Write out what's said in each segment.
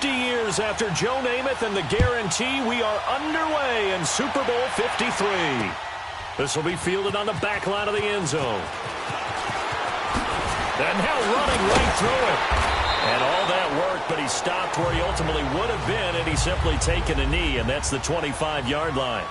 Years after Joe Namath and the guarantee, we are underway in Super Bowl 53. This will be fielded on the back line of the end zone. And now running right through it. And all that work, but he stopped where he ultimately would have been, and he's simply taken a knee, and that's the 25-yard line.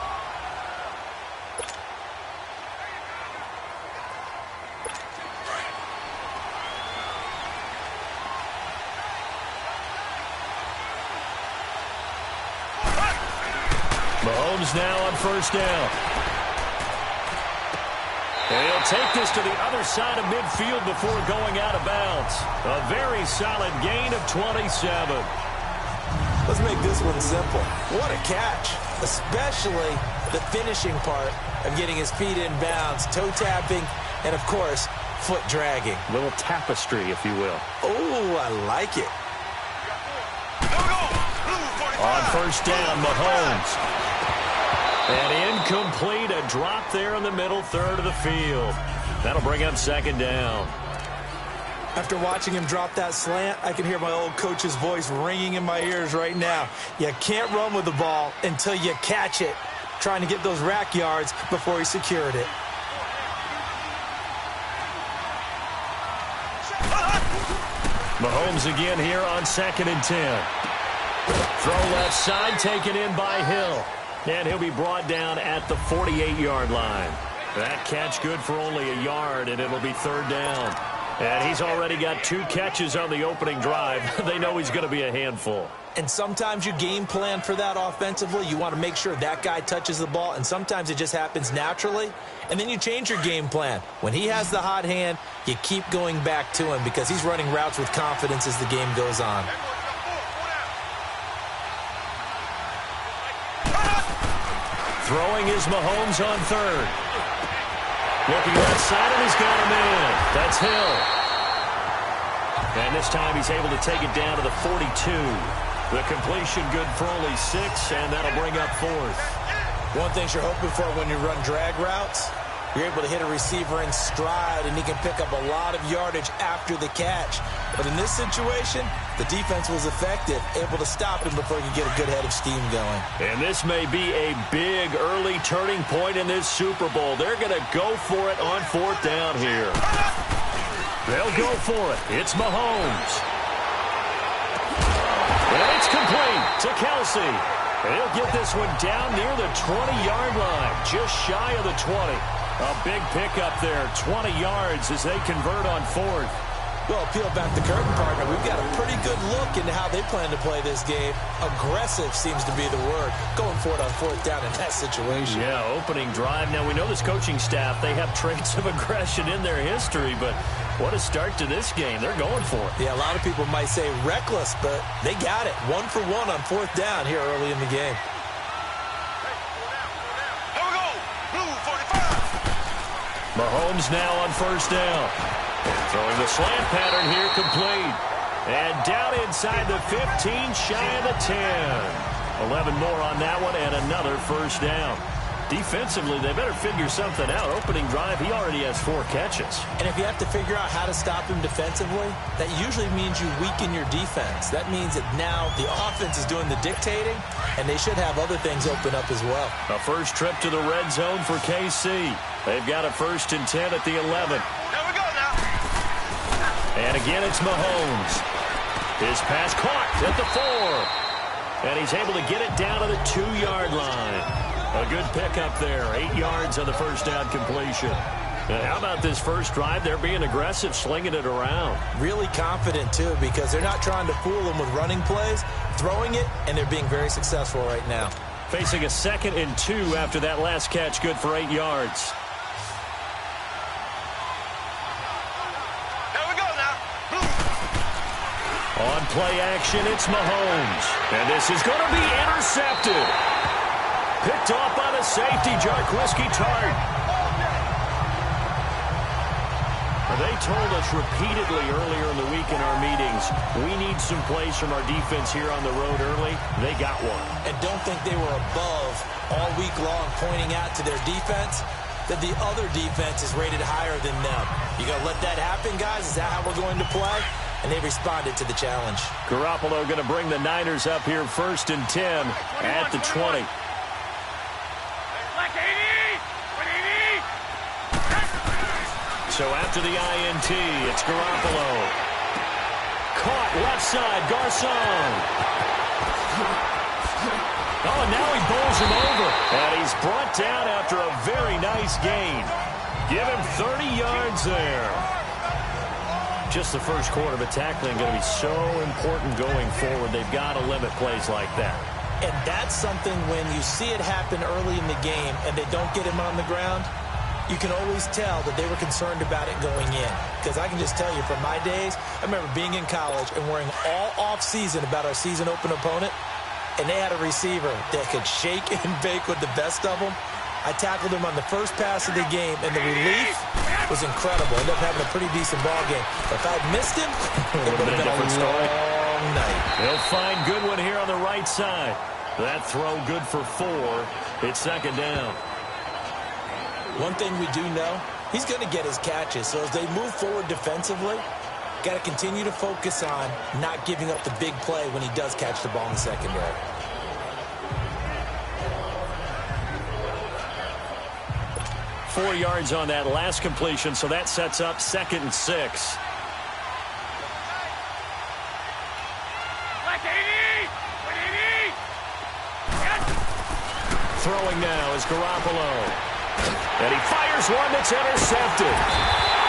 Mahomes now on first down. And he'll take this to the other side of midfield before going out of bounds. A very solid gain of 27. Let's make this one simple. What a catch, especially the finishing part of getting his feet in bounds, toe tapping, and, of course, foot dragging. A little tapestry, if you will. Oh, I like it. On first down, Mahomes. And incomplete, a drop there in the middle third of the field. That'll bring up second down. After watching him drop that slant, I can hear my old coach's voice ringing in my ears right now. You can't run with the ball until you catch it. Trying to get those rack yards before he secured it. Mahomes again here on 2nd and 10. Throw left side, taken in by Hill. And he'll be brought down at the 48-yard line. That catch good for only a yard, and it'll be third down. And he's already got 2 catches on the opening drive. They know he's going to be a handful. And sometimes you game plan for that offensively. You want to make sure that guy touches the ball, and sometimes it just happens naturally. And then you change your game plan. When he has the hot hand, you keep going back to him because he's running routes with confidence as the game goes on. Throwing is Mahomes on third. Looking left side, and he's got him in. That's Hill. And this time he's able to take it down to the 42. The completion good for only 6, and that'll bring up fourth. One thing you're hoping for when you run drag routes, you're able to hit a receiver in stride, and he can pick up a lot of yardage after the catch. But in this situation, the defense was effective, able to stop him before he could get a good head of steam going. And this may be a big early turning point in this Super Bowl. They're going to go for it on 4th down here. They'll go for it. It's Mahomes. And it's complete to Kelsey. And he'll get this one down near the 20-yard line, just shy of the 20. A big pickup there, 20 yards as they convert on 4th. Well, peel back the curtain, partner. We've got a pretty good look into how they plan to play this game. Aggressive seems to be the word. Going for it on 4th down in that situation. Yeah, opening drive. Now, we know this coaching staff, they have traits of aggression in their history, but what a start to this game. They're going for it. Yeah, a lot of people might say reckless, but they got it. 1 for 1 on 4th down here early in the game. Mahomes now on first down. Throwing the slant pattern here, complete. And down inside the 15, shy of the 10. 11 more on that one, and another first down. Defensively, they better figure something out. Opening drive, he already has 4 catches. And if you have to figure out how to stop him defensively, that usually means you weaken your defense. That means that now the offense is doing the dictating, and they should have other things open up as well. A first trip to the red zone for KC. They've got a 1st and 10 at the 11. There we go now. And again, it's Mahomes. His pass caught at the 4. And he's able to get it down to the 2-yard line. A good pickup there. 8 yards on the first down completion. And how about this first drive? They're being aggressive, slinging it around. Really confident, too, because they're not trying to fool them with running plays, throwing it, and they're being very successful right now. Facing a 2nd and 2 after that last catch, good for 8 yards. There we go now. On play action, it's Mahomes. And this is going to be intercepted. Picked off by the safety, Jarquiski Tart. They told us repeatedly earlier in the week in our meetings, we need some plays from our defense here on the road early. They got one. And don't think they were above all week long pointing out to their defense that the other defense is rated higher than them. You going to let that happen, guys? Is that how we're going to play? And they responded to the challenge. Garoppolo going to bring the Niners up here 1st and 10 at the 20. So after the INT, it's Garoppolo. Caught left side, Garcon. Oh, and now he bowls him over. And he's brought down after a very nice gain. Give him 30 yards there. Just the first quarter, but tackling going to be so important going forward. They've got to limit plays like that. And that's something when you see it happen early in the game and they don't get him on the ground, you can always tell that they were concerned about it going in. Because I can just tell you from my days, I remember being in college and worrying all off-season about our season open opponent, and they had a receiver that could shake and bake with the best of them. I tackled him on the first pass of the game, and the relief was incredible. Ended up having a pretty decent ball game. But if I had missed him, it would have been a long night. They'll find Goodwin here on the right side. That throw good for 4. It's 2nd down. One thing we do know, he's going to get his catches. So as they move forward defensively, got to continue to focus on not giving up the big play when he does catch the ball in the secondary. Four yards on that last completion, so that sets up 2nd and 6. Throwing now is Garoppolo. And he fires one that's intercepted.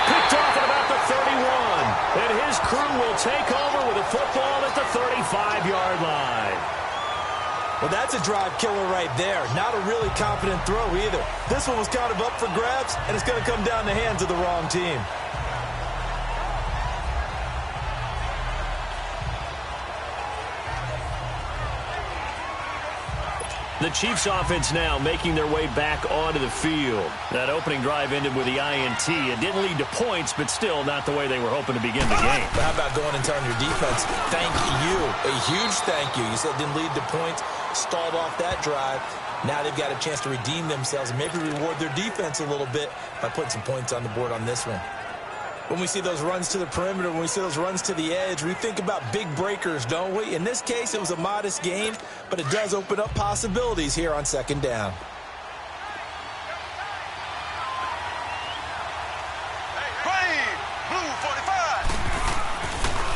Picked off at about the 31. And his crew will take over with a football at the 35-yard line. Well, that's a drive killer right there. Not a really confident throw either. This one was kind of up for grabs, and it's going to come down the hands of the wrong team. The Chiefs offense now making their way back onto the field. That opening drive ended with the INT. It didn't lead to points, but still not the way they were hoping to begin the game. But how about going and telling your defense, thank you, a huge thank you. You said it didn't lead to points, stalled off that drive. Now they've got a chance to redeem themselves and maybe reward their defense a little bit by putting some points on the board on this one. When we see those runs to the perimeter, when we see those runs to the edge, we think about big breakers, don't we? In this case, it was a modest gain, but it does open up possibilities here on 2nd down.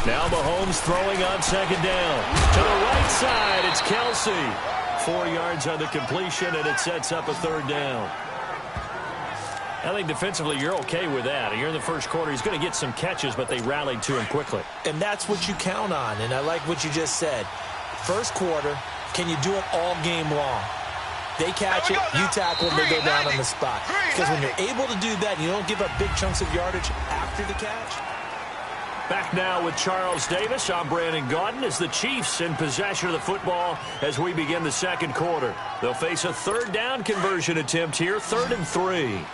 Now Mahomes throwing on 2nd down. To the right side, it's Kelsey. 4 yards on the completion, and it sets up a 3rd down. I think defensively you're okay with that. You're in the first quarter. He's going to get some catches, but they rallied to him quickly. And that's what you count on, and I like what you just said. First quarter, can you do it all game long? They catch it, you tackle them, they go down on the spot. Because when you're able to do that, and you don't give up big chunks of yardage after the catch. Back now with Charles Davis. I'm Brandon Gaudin as the Chiefs in possession of the football as we begin the second quarter. They'll face a 3rd down conversion attempt here, 3rd and 3.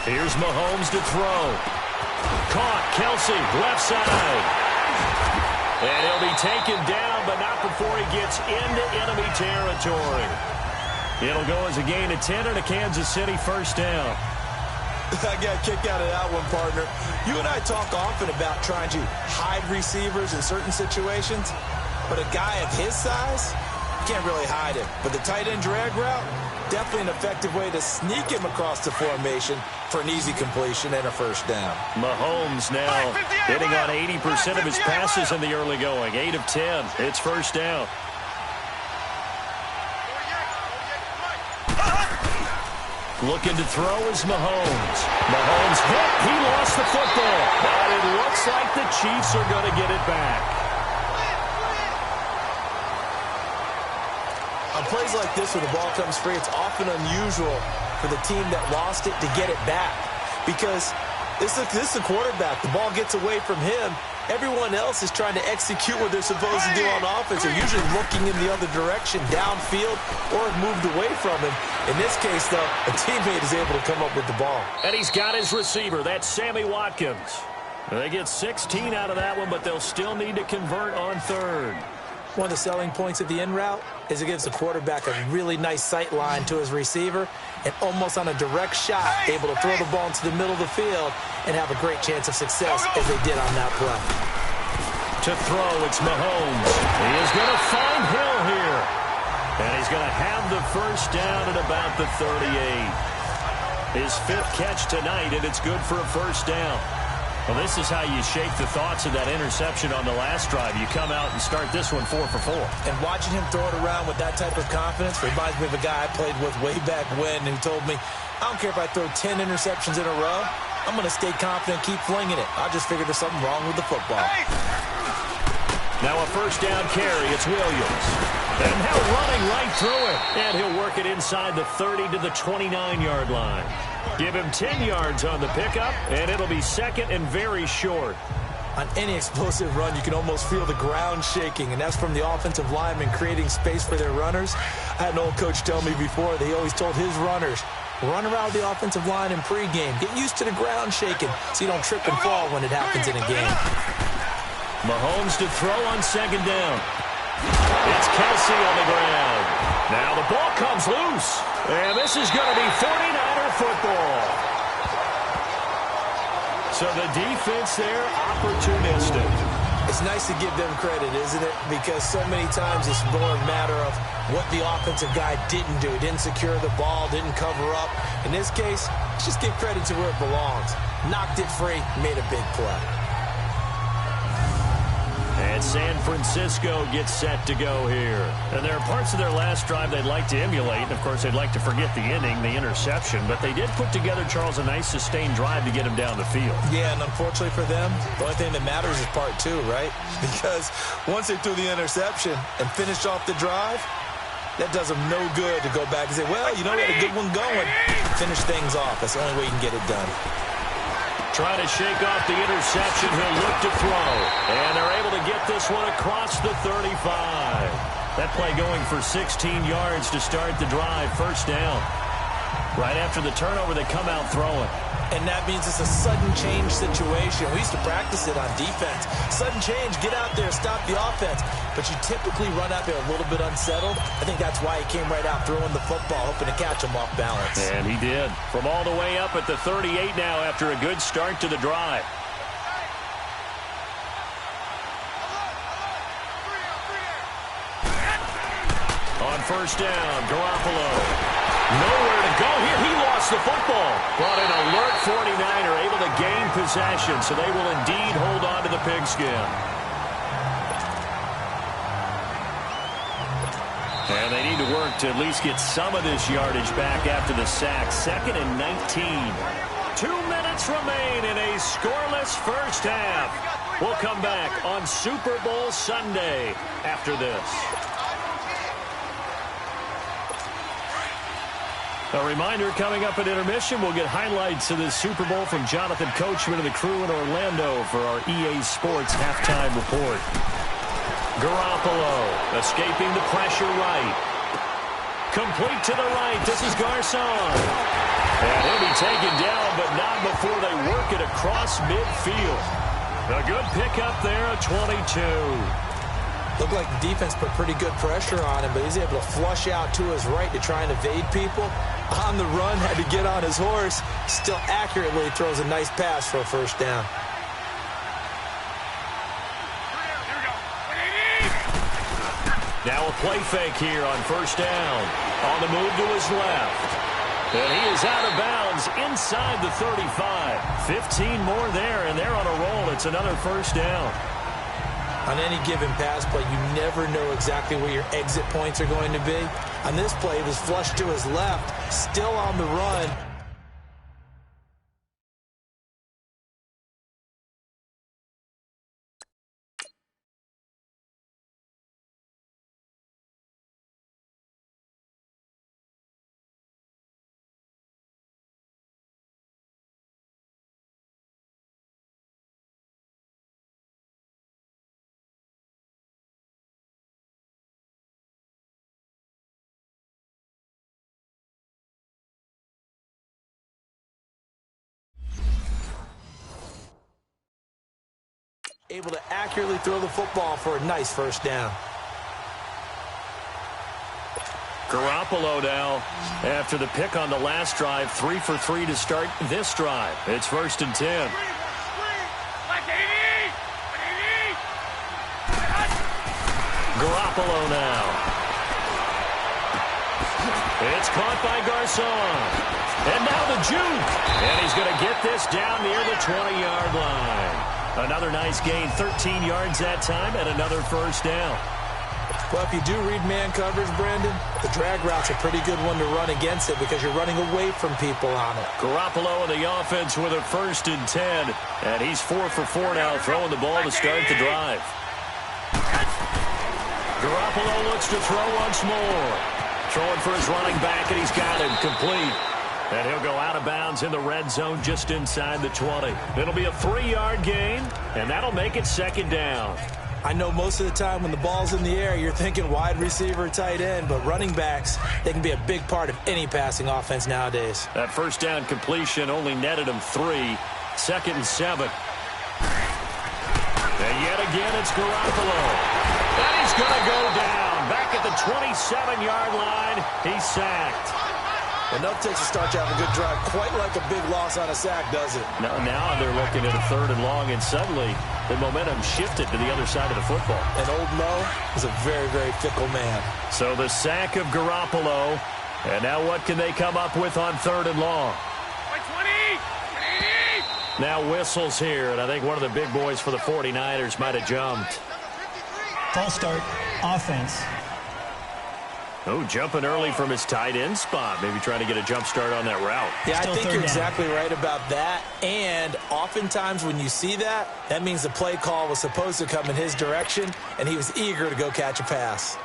Here's Mahomes to throw. Caught, Kelsey, left side. And he'll be taken down, but not before he gets into enemy territory. It'll go as a gain of 10 and a Kansas City 1st down. I got a kick out of that one, partner. You and I talk often about trying to hide receivers in certain situations, but a guy of his size, you can't really hide him. But the tight end drag route, definitely an effective way to sneak him across the formation for an easy completion and a 1st down. Mahomes now hitting on 80% of his passes in the early going. 8 of 10. It's 1st down. Looking to throw is Mahomes. Mahomes hit. He lost the football. But it looks like the Chiefs are going to get it back. On plays like this where the ball comes free, it's often unusual for the team that lost it to get it back. Because This is the quarterback. The ball gets away from him. Everyone else is trying to execute what they're supposed to do on offense. They're usually looking in the other direction, downfield, or have moved away from him. In this case, though, a teammate is able to come up with the ball. And he's got his receiver. That's Sammy Watkins. They get 16 out of that one, but they'll still need to convert on third. One of the selling points of the in route is it gives the quarterback a really nice sight line to his receiver and almost on a direct shot able to throw the ball into the middle of the field and have a great chance of success as they did on that play. To throw, it's Mahomes. He is going to find Hill here. And he's going to have the first down at about the 38. His fifth catch tonight, and it's good for a first down. Well, this is how you shake the thoughts of that interception on the last drive. You come out and start this one 4 for 4. And watching him throw it around with that type of confidence reminds me of a guy I played with way back when who told me, I don't care if I throw 10 interceptions in a row. I'm going to stay confident, keep flinging it. I just figured there's something wrong with the football. Now a first down carry. It's Williams. And now running right through it. And he'll work it inside the 30 to the 29-yard line. Give him 10 yards on the pickup, and it'll be second and very short. On any explosive run, you can almost feel the ground shaking, and that's from the offensive linemen creating space for their runners. I had an old coach tell me before that he always told his runners, run around the offensive line in pregame. Get used to the ground shaking so you don't trip and fall when it happens in a game. Mahomes to throw on second down. It's Kelsey on the ground. Now the ball comes loose. And this is going to be 49er football. So the defense there, opportunistic. It's nice to give them credit, isn't it? Because so many times it's more a matter of what the offensive guy didn't do. Didn't secure the ball, didn't cover up. In this case, let's just give credit to where it belongs. Knocked it free, made a big play. And San Francisco gets set to go here. And there are parts of their last drive they'd like to emulate. And, of course, they'd like to forget the inning, the interception. But they did put together, Charles, a nice sustained drive to get him down the field. Yeah, and unfortunately for them, the only thing that matters is part two, right? Because once they threw the interception and finished off the drive, that does them no good to go back and say, well, you know, we had a good one going. Finish things off. That's the only way you can get it done. Trying to shake off the interception. He'll look to throw. And they're able to get this one across the 35. That play going for 16 yards to start the drive. First down. Right after the turnover, they come out throwing. And that means it's a sudden change situation. We used to practice it on defense. Sudden change, get out there, stop the offense. But you typically run out there a little bit unsettled. I think that's why he came right out throwing the football, hoping to catch him off balance. And he did. From all the way up at the 38 now after a good start to the drive. On first down, Garoppolo. Nowhere to go here. He lost the football. But an alert 49er able to gain possession, so they will indeed hold on to the pigskin. And they need to work to at least get some of this yardage back after the sack. Second and 19. 2 minutes remain in a scoreless first half. We'll come back on Super Bowl Sunday after this. A reminder, coming up at intermission, we'll get highlights of the Super Bowl from Jonathan Coachman and the crew in Orlando for our EA Sports halftime report. Garoppolo escaping the pressure right. Complete to the right. This is Garcon. And he'll be taken down, but not before they work it across midfield. A good pickup there, a 22. Looked like the defense put pretty good pressure on him, but he's able to flush out to his right to try and evade people. On the run, had to get on his horse. Still accurately throws a nice pass for a first down. Now a play fake here on first down. On the move to his left. And he is out of bounds inside the 35. 15 more there, and they're on a roll. It's another first down. On any given pass play, you never know exactly where your exit points are going to be. On this play, it was flushed to his left, still on the run. able to accurately throw the football for a nice first down. Garoppolo now, after the pick on the last drive, 3 for 3 to start this drive. It's 1st and 10. Garoppolo now. It's caught by Garcon. And now the juke. And he's going to get this down near the 20-yard line. Another nice gain, 13 yards that time, and another first down. Well, if you do read man coverage, Brandon, the drag route's a pretty good one to run against it because you're running away from people on it. Garoppolo in the offense with a 1st and 10. And he's 4 for 4 now, throwing the ball to start the drive. Garoppolo looks to throw once more. Throwing for his running back, and he's got him complete. And he'll go out of bounds in the red zone just inside the 20. It'll be a 3-yard gain, and that'll make it 2nd down. I know most of the time when the ball's in the air, you're thinking wide receiver, tight end, but running backs, they can be a big part of any passing offense nowadays. That first down completion only netted him 3. 2nd and 7. And yet again, it's Garoppolo. And he's going to go down. Back at the 27-yard line, he's sacked. Enough takes to start you have a good drive. Quite like a big loss on a sack, does it? Now they're looking at a 3rd and long, and suddenly the momentum shifted to the other side of the football. And Old Mo is a very, very fickle man. So the sack of Garoppolo, and now what can they come up with on 3rd and long? Now whistles here, and I think one of the big boys for the 49ers might have jumped. False start, offense. Oh, jumping early from his tight end spot. Maybe trying to get a jump start on that route. Yeah, Still I think you're down. exactly right about that. And oftentimes when you see that, that means the play call was supposed to come in his direction, and he was eager to go catch a pass.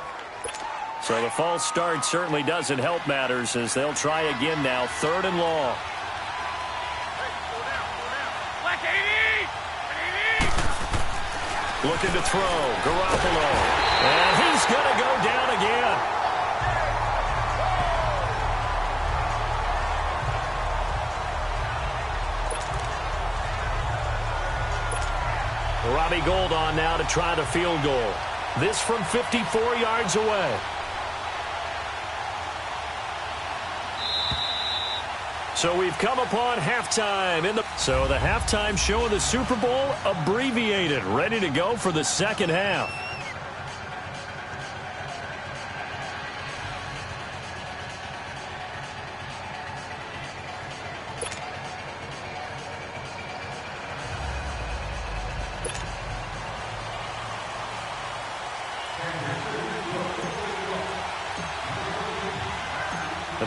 So the false start certainly doesn't help matters as they'll try again now. 3rd and long. Looking to throw. Garoppolo. And he's going to go down again. Robbie Gould on now to try the field goal. This from 54 yards away. So we've come upon halftime. So the halftime show of the Super Bowl abbreviated, ready to go for the 2nd half.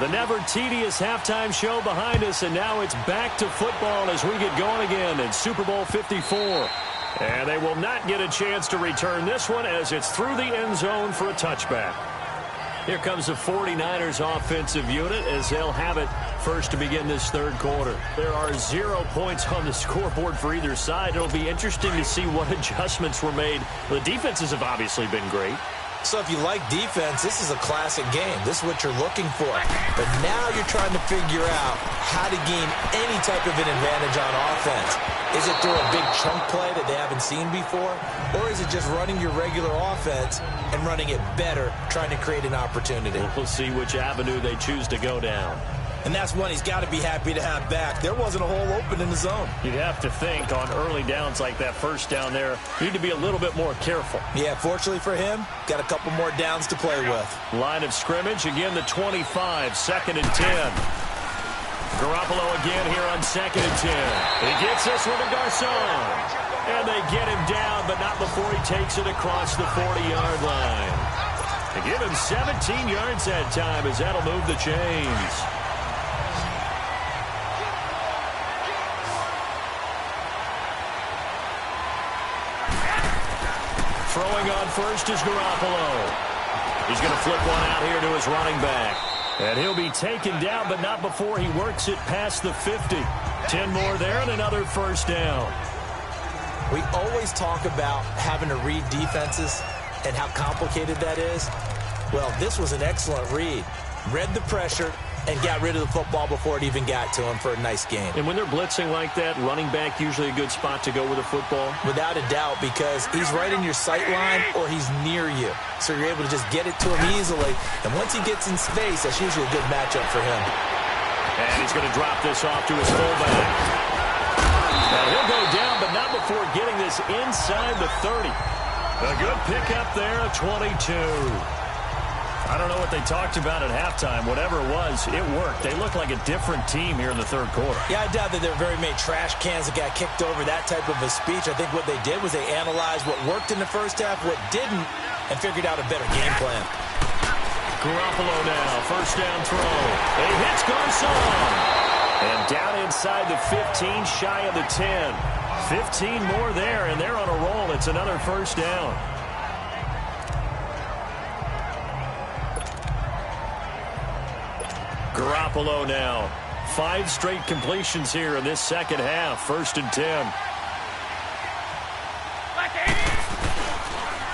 The never tedious halftime show behind us, and now it's back to football as we get going again in Super Bowl 54. And they will not get a chance to return this one as it's through the end zone for a touchback. Here comes the 49ers offensive unit as they'll have it first to begin this 3rd quarter. There are 0 points on the scoreboard for either side. It'll be interesting to see what adjustments were made. The defenses have obviously been great. So if you like defense, this is a classic game. This is what you're looking for. But now you're trying to figure out how to gain any type of an advantage on offense. Is it through a big chunk play that they haven't seen before? Or is it just running your regular offense and running it better, trying to create an opportunity? We'll see which avenue they choose to go down. And that's one he's got to be happy to have back. There wasn't a hole open in the zone. You'd have to think on early downs like that first down there, you need to be a little bit more careful. Yeah, fortunately for him, got a couple more downs to play with. Line of scrimmage, again the 25, 2nd and 10. Garoppolo again here on 2nd and 10. He gets this one to Garcon. And they get him down, but not before he takes it across the 40-yard line. They give him 17 yards that time as that'll move the chains. Throwing on first is Garoppolo. He's going to flip one out here to his running back. And he'll be taken down, but not before he works it past the 50. 10 more there and another first down. We always talk about having to read defenses and how complicated that is. Well, this was an excellent read. Read the pressure, and got rid of the football before it even got to him for a nice game. And when they're blitzing like that, running back usually a good spot to go with a football? Without a doubt, because he's right in your sight line or he's near you. So you're able to just get it to him easily. And once he gets in space, that's usually a good matchup for him. And he's going to drop this off to his fullback. Now he'll go down, but not before getting this inside the 30. A good pickup there, a 22. I don't know what they talked about at halftime. Whatever it was, it worked. They look like a different team here in the third quarter. Yeah, I doubt that there were very many trash cans that got kicked over, that type of a speech. I think what they did was they analyzed what worked in the first half, what didn't, and figured out a better game plan. Garoppolo now, first down throw. He hits Garcon. And down inside the 15, shy of the 10. 15 more there, and they're on a roll. It's another first down. Garoppolo now. 5 straight completions here in this second half. First and 10.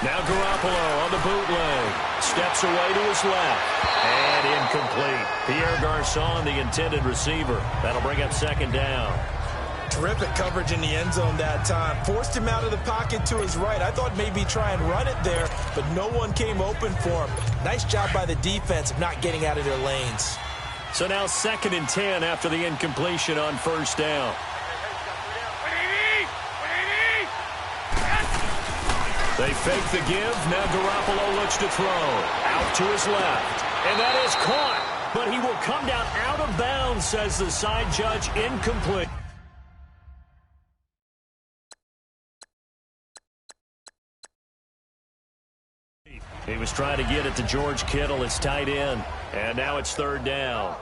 Now Garoppolo on the bootleg. Steps away to his left. And incomplete. Pierre Garcon, the intended receiver. That'll bring up second down. Terrific coverage in the end zone that time. Forced him out of the pocket to his right. I thought maybe try and run it there, but no one came open for him. Nice job by the defense of not getting out of their lanes. So now second and 10 after the incompletion on first down. They fake the give. Now Garoppolo looks to throw. Out to his left. And that is caught. But he will come down out of bounds, says the side judge. Incomplete. He was trying to get it to George Kittle, his tight end. And now it's third down.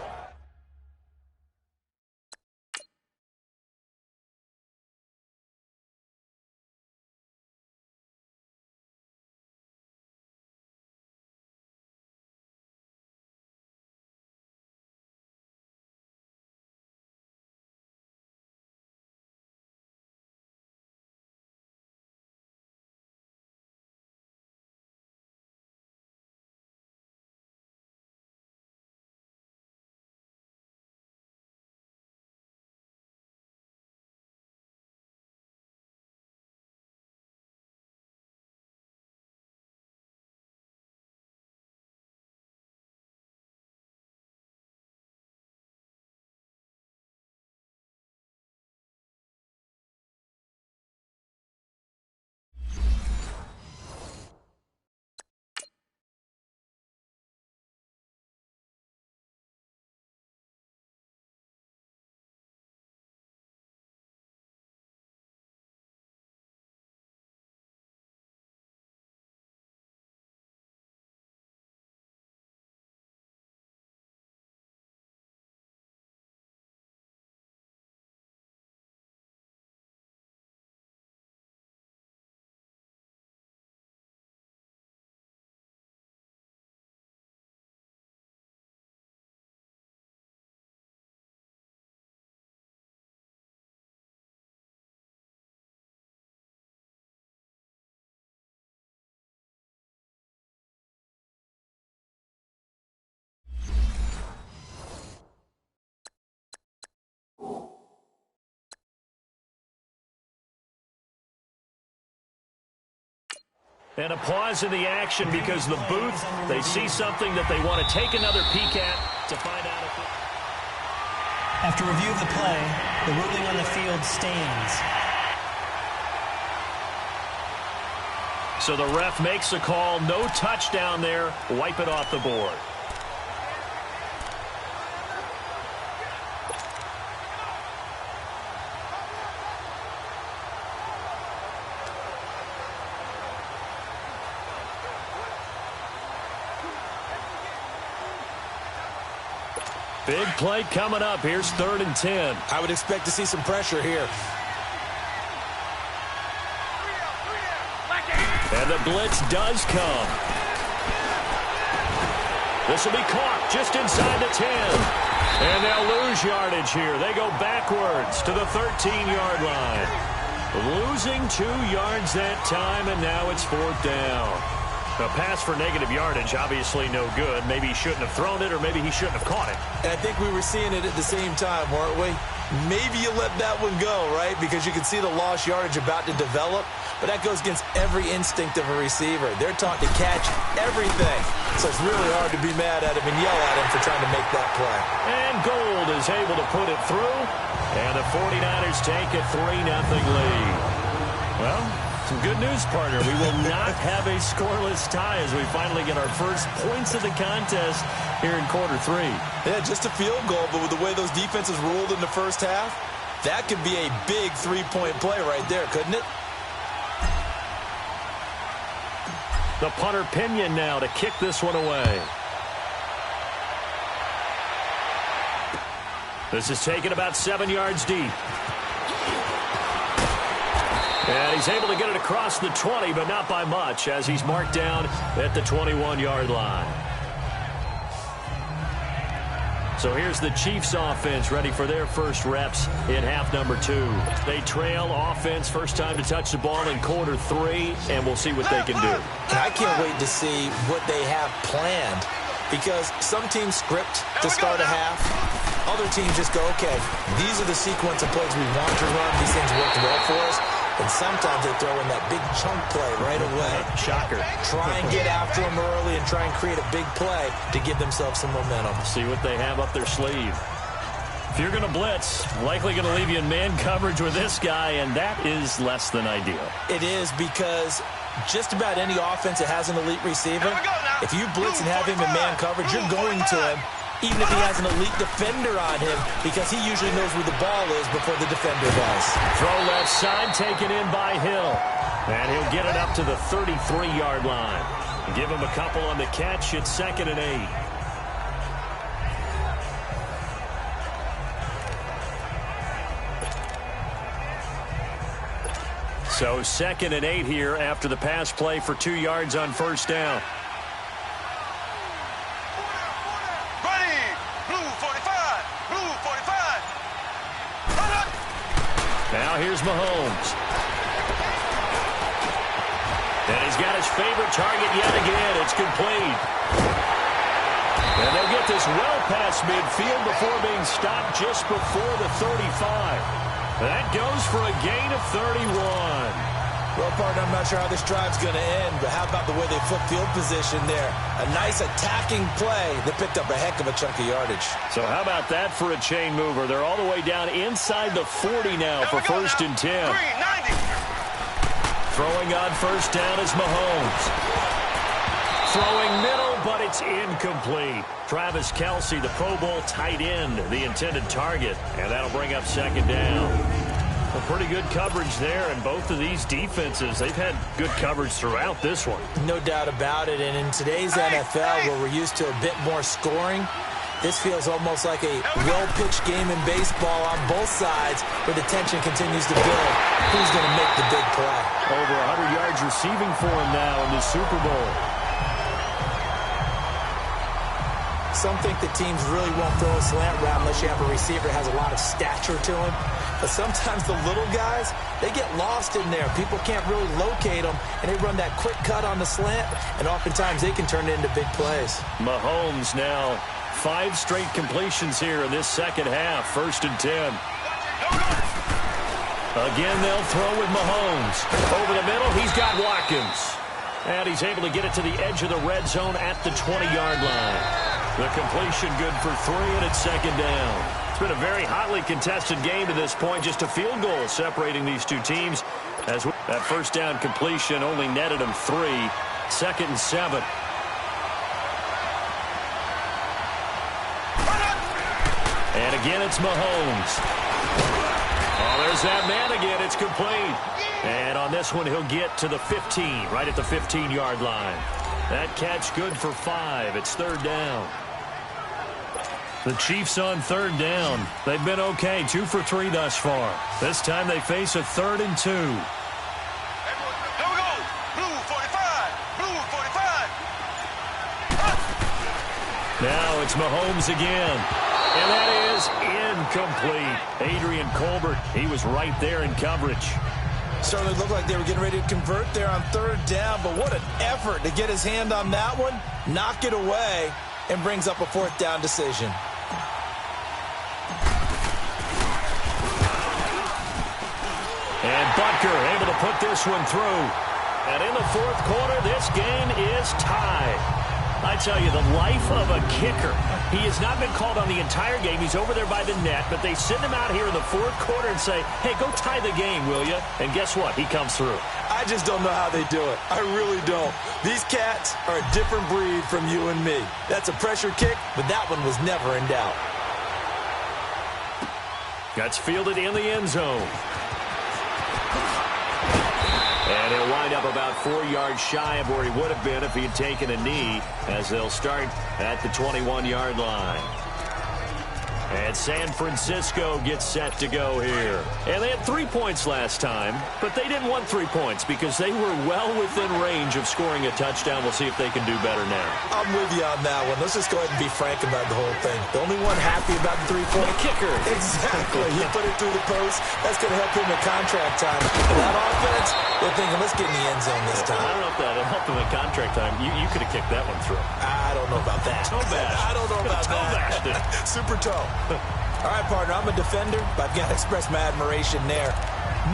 And a pause in the action because the booth, they see something that they want to take another peek at to find out if it... After review of the play, the ruling on the field stands. So the ref makes a call, no touchdown there, wipe it off the board. Big play coming up. Here's 3rd and 10. I would expect to see some pressure here. And the blitz does come. This will be caught just inside the 10. And they'll lose yardage here. They go backwards to the 13-yard line. Losing 2 yards that time, and now it's 4th down. A pass for negative yardage, obviously no good. Maybe he shouldn't have thrown it, or maybe he shouldn't have caught it. And I think we were seeing it at the same time, weren't we? Maybe you let that one go, right? Because you can see the lost yardage about to develop. But that goes against every instinct of a receiver. They're taught to catch everything. So it's really hard to be mad at him and yell at him for trying to make that play. And Gold is able to put it through. And the 49ers take a 3-0 lead. Well, some good news, partner. We will not have a scoreless tie as we finally get our first points of the contest here in quarter 3. Yeah, just a field goal, but with the way those defenses ruled in the first half, that could be a big three-point play right there, couldn't it? The punter Pinion now to kick this one away. This is taken about 7 yards deep. And he's able to get it across the 20, but not by much, as he's marked down at the 21-yard line. So here's the Chiefs offense ready for their first reps in half number 2. They trail offense, first time to touch the ball in quarter 3, and we'll see what they can do. And I can't wait to see what they have planned, because some teams script to start a half. Other teams just go, okay, these are the sequence of plays we want to run. These things worked well for us. And sometimes they throw in that big chunk play right away. Shocker. Try and get after them early and try and create a big play to give themselves some momentum. See what they have up their sleeve. If you're going to blitz, likely going to leave you in man coverage with this guy, and that is less than ideal. It is, because just about any offense that has an elite receiver, if you blitz and have him in man coverage, you're going to him, even if he has an elite defender on him, because he usually knows where the ball is before the defender does. Throw left side, taken in by Hill. And he'll get it up to the 33-yard line. Give him a couple on the catch. It's 2nd and 8. So 2nd and 8 here after the pass play for 2 yards on first down. Now here's Mahomes. And he's got his favorite target yet again. It's complete. And they'll get this well past midfield before being stopped just before the 35. That goes for a gain of 31. Well, partner, I'm not sure how this drive's going to end, but how about the way they flip field position there? A nice attacking play that picked up a heck of a chunk of yardage. So how about that for a chain mover? They're all the way down inside the 40 now for 1st and 10. Throwing on first down is Mahomes. Throwing middle, but it's incomplete. Travis Kelce, the Pro Bowl tight end, the intended target, and that'll bring up 2nd down. Well, pretty good coverage there, and both of these defenses, they've had good coverage throughout this one. No doubt about it, and in today's NFL, where we're used to a bit more scoring, this feels almost like a well-pitched game in baseball on both sides, where the tension continues to build. Who's going to make the big play? Over 100 yards receiving for him now in the Super Bowl. Some think that teams really won't throw a slant route unless you have a receiver that has a lot of stature to him. But sometimes the little guys, they get lost in there. People can't really locate them, and they run that quick cut on the slant, and oftentimes they can turn it into big plays. Mahomes now 5 straight completions here in this second half. 1st and 10. Again, they'll throw with Mahomes. Over the middle, he's got Watkins. And he's able to get it to the edge of the red zone at the 20-yard line. The completion good for 3, and it's 2nd down. It's been a very hotly contested game to this point. Just a field goal separating these two teams. As that first down completion only netted them 3. 2nd and 7. And again, it's Mahomes. Oh, there's that man again. It's complete. And on this one, he'll get to the 15, right at the 15-yard line. That catch good for 5. It's 3rd down. The Chiefs on 3rd down. They've been okay, 2 for 3 thus far. This time they face a 3rd and 2. Here we go. Blue 45. Blue 45. Now it's Mahomes again. And that is incomplete. Adrian Colbert, he was right there in coverage. Certainly looked like they were getting ready to convert there on third down, but what an effort to get his hand on that one, knock it away, and brings up a fourth down decision. And Butker able to put this one through. And in the fourth quarter, this game is tied. I tell you, the life of a kicker. He has not been called on the entire game. He's over there by the net, but they send him out here in the fourth quarter and say, hey, go tie the game, will you? And guess what? He comes through. I just don't know how they do it. I really don't. These cats are a different breed from you and me. That's a pressure kick, but that one was never in doubt. That's fielded in the end zone. And he'll wind up about 4 yards shy of where he would have been if he had taken a knee, as they'll start at the 21-yard line. And San Francisco gets set to go here. And they had 3 points last time, but they didn't want 3 points because they were well within range of scoring a touchdown. We'll see if they can do better now. I'm with you on that one. Let's just go ahead and be frank about the whole thing. The only one happy about the 3-point kicker. Exactly. He put it through the post. That's going to help him in contract time. And that offense, they're thinking, let's get in the end zone this time. I don't know if that helped him in contract time. You could have kicked that one through. I don't know about that. Toe bash. I don't know about that. Super toe. All right, partner, I'm a defender, but I've got to express my admiration there.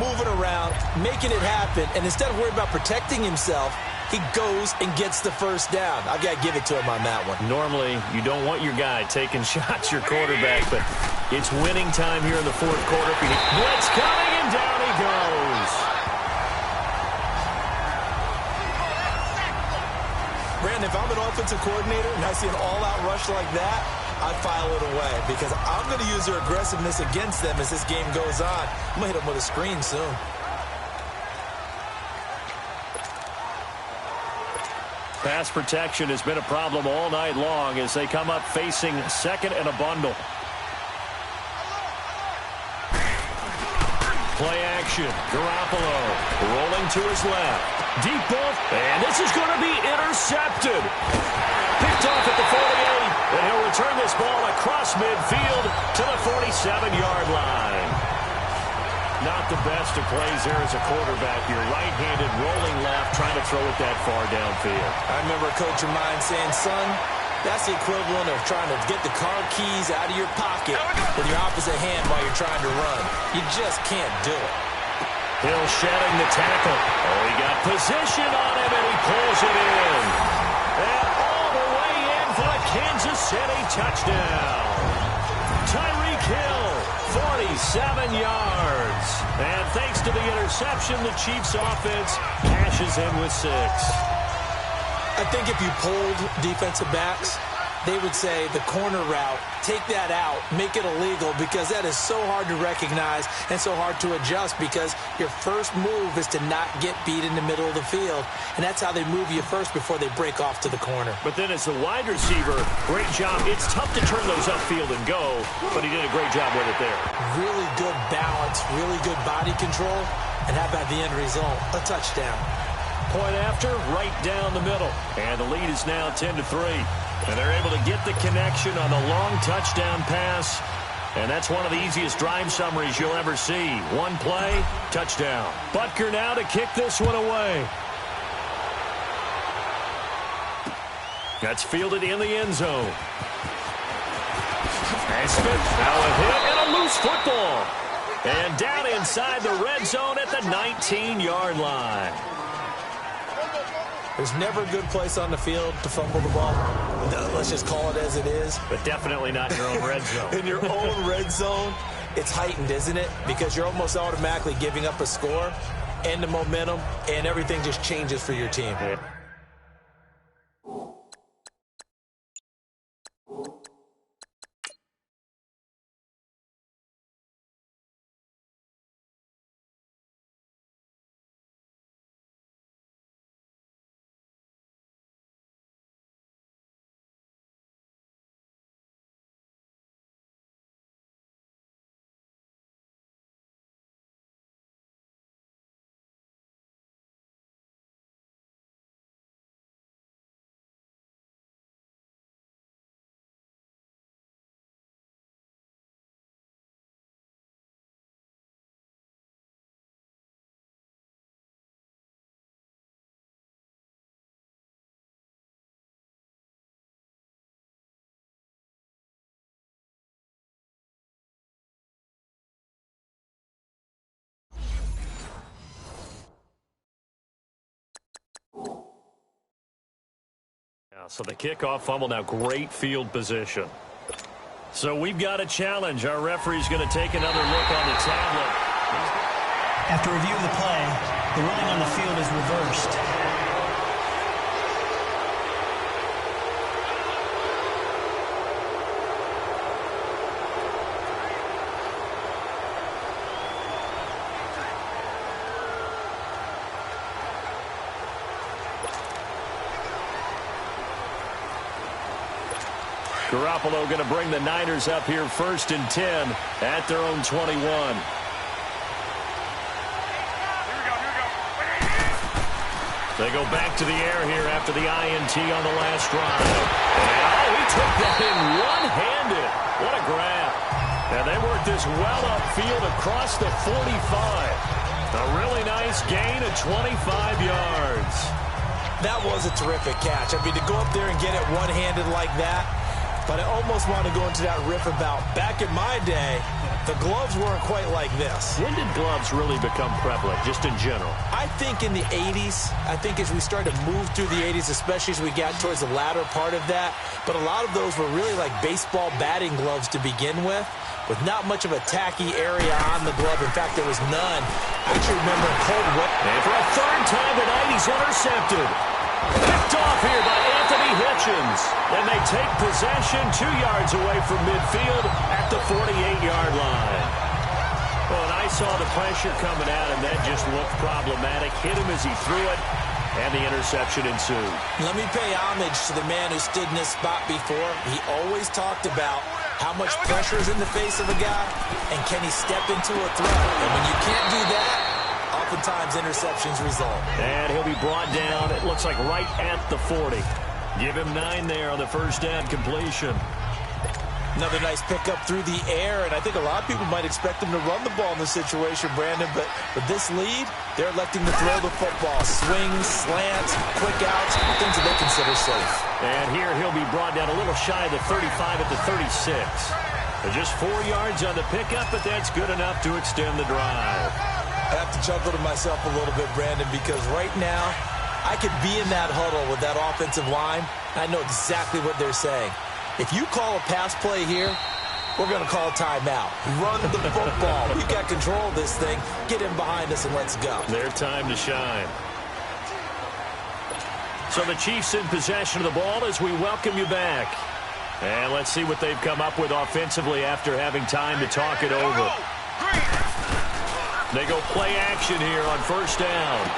Moving around, making it happen, and instead of worrying about protecting himself, he goes and gets the first down. I've got to give it to him on that one. Normally, you don't want your guy taking shots, your quarterback, but it's winning time here in the fourth quarter. Blitz coming, and down he goes. Brandon, if I'm an offensive coordinator and I see an all-out rush like that, I file it away because I'm going to use their aggressiveness against them as this game goes on. I'm going to hit them with a screen soon. Pass protection has been a problem all night long as they come up facing second and a bundle. Play action. Garoppolo rolling to his left. Deep ball, and this is going to be intercepted. Picked off at the 48, and he'll return this ball across midfield to the 47-yard line. Not the best of plays there as a quarterback. You're right-handed, rolling left, trying to throw it that far downfield. I remember a coach of mine saying, son, that's the equivalent of trying to get the car keys out of your pocket with your opposite hand while you're trying to run. You just can't do it. Hill shedding the tackle. Oh, he got position on him, and he pulls it in. And all the way in for a Kansas City touchdown. Tyreek Hill, 47 yards. And thanks to the interception, the Chiefs offense cashes in with 6. I think if you polled defensive backs, they would say the corner route, take that out, make it illegal, because that is so hard to recognize and so hard to adjust because your first move is to not get beat in the middle of the field. And that's how they move you first before they break off to the corner. But then as the wide receiver, great job. It's tough to turn those upfield and go, but he did a great job with it there. Really good balance, really good body control. And how about the end result? A touchdown. Point after, right down the middle. And the lead is now 10-3. And they're able to get the connection on the long touchdown pass. And that's one of the easiest drive summaries you'll ever see. One play, touchdown. Butker now to kick this one away. That's fielded in the end zone. And Smith now a hit and a loose football. And down inside the red zone at the 19-yard line. There's never a good place on the field to fumble the ball. Let's just call it as it is. But definitely not in your own red zone. In your own red zone, it's heightened, isn't it? Because you're almost automatically giving up a score and the momentum, and everything just changes for your team. Yeah. So the kickoff fumble, now great field position. So we've got a challenge. Our referee's going to take another look on the tablet. After review of the play, the ruling on the field is reversed. Garoppolo going to bring the Niners up here 1st and 10 at their own 21. They go back to the air here after the INT on the last drive. And, he took that in one-handed. What a grab. And they worked this well upfield across the 45. A really nice gain of 25 yards. That was a terrific catch. I mean, to go up there and get it one-handed like that, but I almost want to go into that riff about back in my day, the gloves weren't quite like this. When did gloves really become prevalent, just in general? I think in the 80s. I think as we started to move through the 80s, especially as we got towards the latter part of that. But a lot of those were really like baseball batting gloves to begin with not much of a tacky area on the glove. In fact, there was none. I actually remember a cold whip. And for a third time tonight, he's intercepted. Picked off here by Anthony Hitchens. And they take possession 2 yards away from midfield at the 48-yard line. Well, and I saw the pressure coming out, and that just looked problematic. Hit him as he threw it, and the interception ensued. Let me pay homage to the man who stood in this spot before. He always talked about how much pressure is in the face of a guy, and can he step into a throw? And when you can't do that, oftentimes interceptions result. And he'll be brought down, it looks like right at the 40. Give him 9 there on the first down completion. Another nice pickup through the air, and I think a lot of people might expect him to run the ball in this situation, Brandon, but with this lead, they're electing to throw the football. Swings, slants, quick outs, things that they consider safe. And here he'll be brought down a little shy of the 35 at the 36. Just 4 yards on the pickup, but that's good enough to extend the drive. I have to chuckle to myself a little bit, Brandon, because right now, I could be in that huddle with that offensive line. I know exactly what they're saying. If you call a pass play here, we're going to call a timeout. Run the football. We've got control of this thing. Get in behind us and let's go. Their time to shine. So the Chiefs in possession of the ball as we welcome you back. And let's see what they've come up with offensively after having time to talk it over. They go play action here on first down.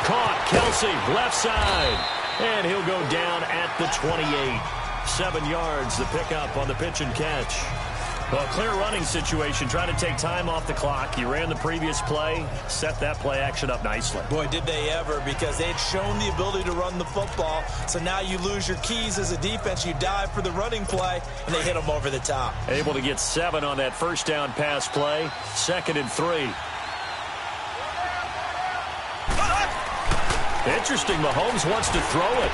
Caught, Kelsey, left side. And he'll go down at the 28. 7 yards, the pickup on the pitch and catch. Well, clear running situation, trying to take time off the clock. He ran the previous play, set that play action up nicely. Boy, did they ever, because they'd shown the ability to run the football. So now you lose your keys as a defense. You dive for the running play, and they hit them over the top. Able to get 7 on that first down pass play. 2nd and 3. Interesting, Mahomes wants to throw it.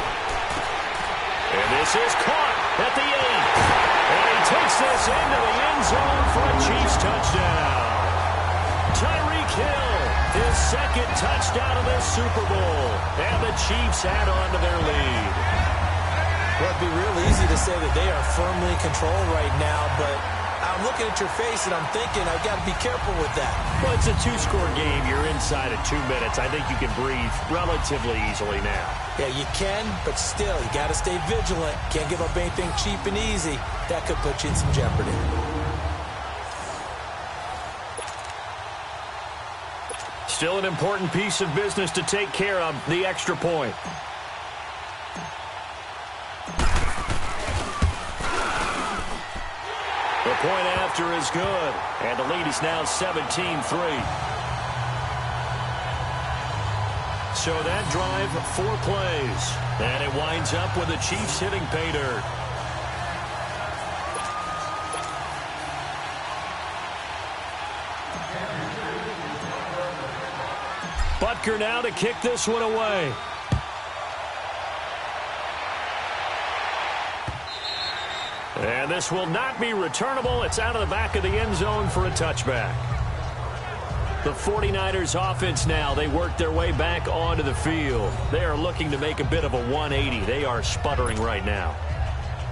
And this is caught at the 8. And he takes this into the end zone for a Chiefs touchdown. Tyreek Hill, his 2nd touchdown of this Super Bowl. And the Chiefs add on to their lead. Well, it'd be real easy to say that they are firmly in control right now, but I'm looking at your face and I'm thinking I've got to be careful with that. Well, it's a 2-score game. You're inside of 2 minutes. I think you can breathe relatively easily now. Yeah, you can, but still, you got to stay vigilant. Can't give up anything cheap and easy. That could put you in some jeopardy. Still an important piece of business to take care of, the extra point. The point after is good, and the lead is now 17-3. So that drive, 4 plays, and it winds up with the Chiefs hitting pay dirt. Butker now to kick this one away. And this will not be returnable. It's out of the back of the end zone for a touchback. The 49ers offense now, they work their way back onto the field. They are looking to make a bit of a 180. They are sputtering right now.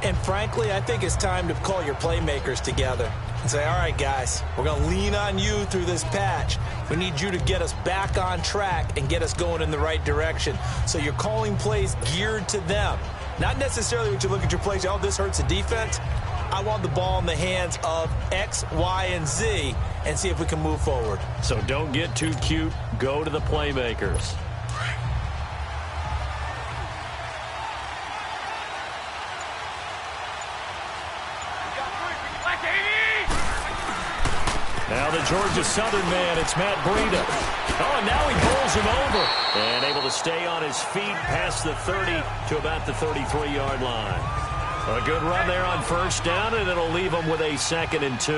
And frankly, I think it's time to call your playmakers together and say, all right, guys, we're going to lean on you through this patch. We need you to get us back on track and get us going in the right direction. So you're calling plays geared to them. Not necessarily when you look at your plays, oh, this hurts the defense. I want the ball in the hands of X, Y, and Z and see if we can move forward. So don't get too cute. Go to the playmakers. Now the Georgia Southern man, it's Matt Breida. Oh, and now he bowls him over. And able to stay on his feet past the 30 to about the 33-yard line. A good run there on first down, and it'll leave them with a 2nd and 2.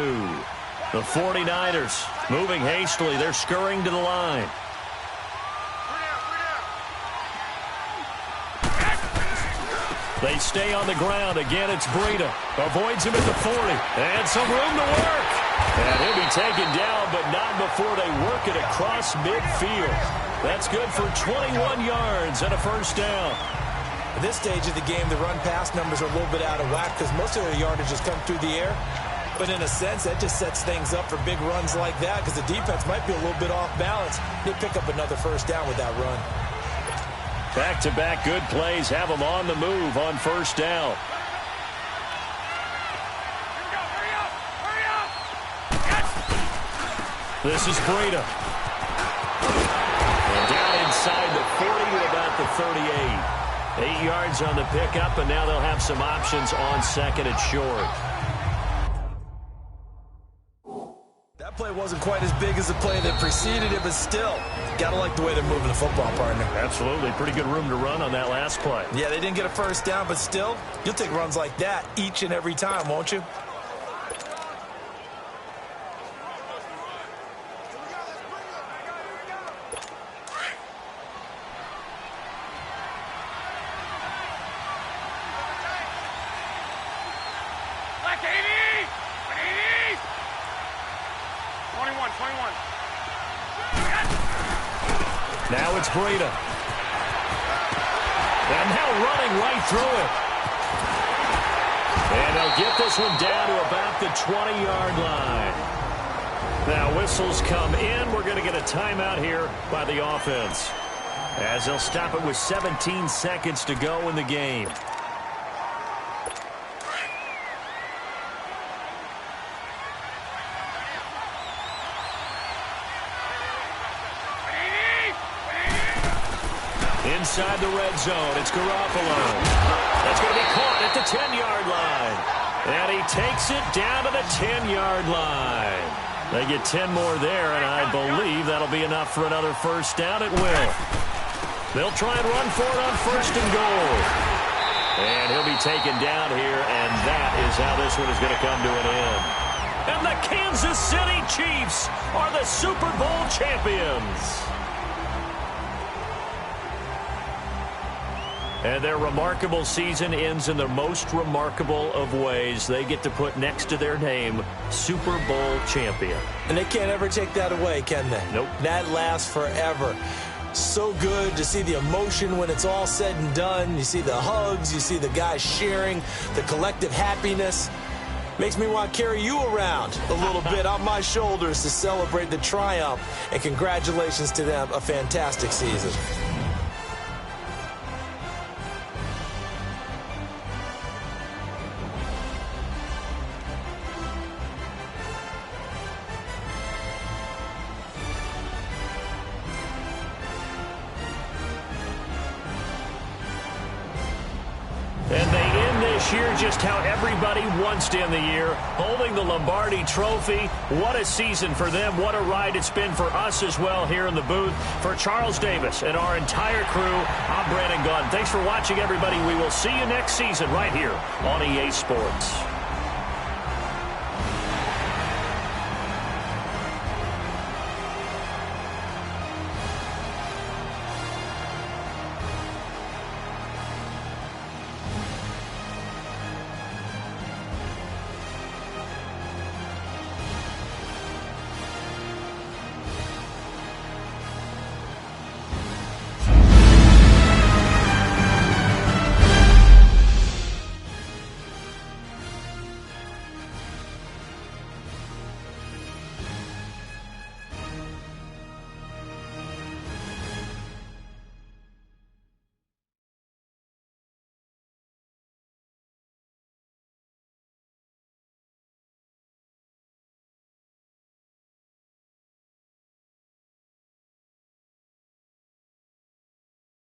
The 49ers moving hastily. They're scurrying to the line. They stay on the ground. Again, it's Breida. Avoids him at the 40. And some room to work. And he'll be taken down, but not before they work it across midfield. That's good for 21 yards and a first down. At this stage of the game, the run-pass numbers are a little bit out of whack because most of their yardage has come through the air. But in a sense, that just sets things up for big runs like that because the defense might be a little bit off balance. They pick up another first down with that run. Back-to-back good plays have them on the move on first down. This is Breida. And down inside the 40 to about the 38. 8 yards on the pickup, and now they'll have some options on 2nd and short. That play wasn't quite as big as the play that preceded it, but still, gotta like the way they're moving the football, partner. Absolutely. Pretty good room to run on that last play. Yeah, they didn't get a first down, but still, you'll take runs like that each and every time, won't you? Now it's Breida. And now running right through it. And they'll get this one down to about the 20-yard line. Now whistles come in. We're going to get a timeout here by the offense, as they'll stop it with 17 seconds to go in the game. Inside the red zone, it's Garoppolo. That's going to be caught at the 10-yard line. And he takes it down to the 10-yard line. They get 10 more there, and I believe that'll be enough for another first down. It will. They'll try and run for it on 1st and goal. And he'll be taken down here, and that is how this one is going to come to an end. And the Kansas City Chiefs are the Super Bowl champions. And their remarkable season ends in the most remarkable of ways. They get to put next to their name, Super Bowl champion. And they can't ever take that away, can they? Nope. That lasts forever. So good to see the emotion when it's all said and done. You see the hugs, you see the guys sharing, the collective happiness. Makes me want to carry you around a little bit on my shoulders to celebrate the triumph. And congratulations to them, a fantastic season. And they end this year just how everybody wants to end the year, holding the Lombardi Trophy. What a season for them. What a ride it's been for us as well here in the booth. For Charles Davis and our entire crew, I'm Brandon Gunn. Thanks for watching, everybody. We will see you next season right here on EA Sports.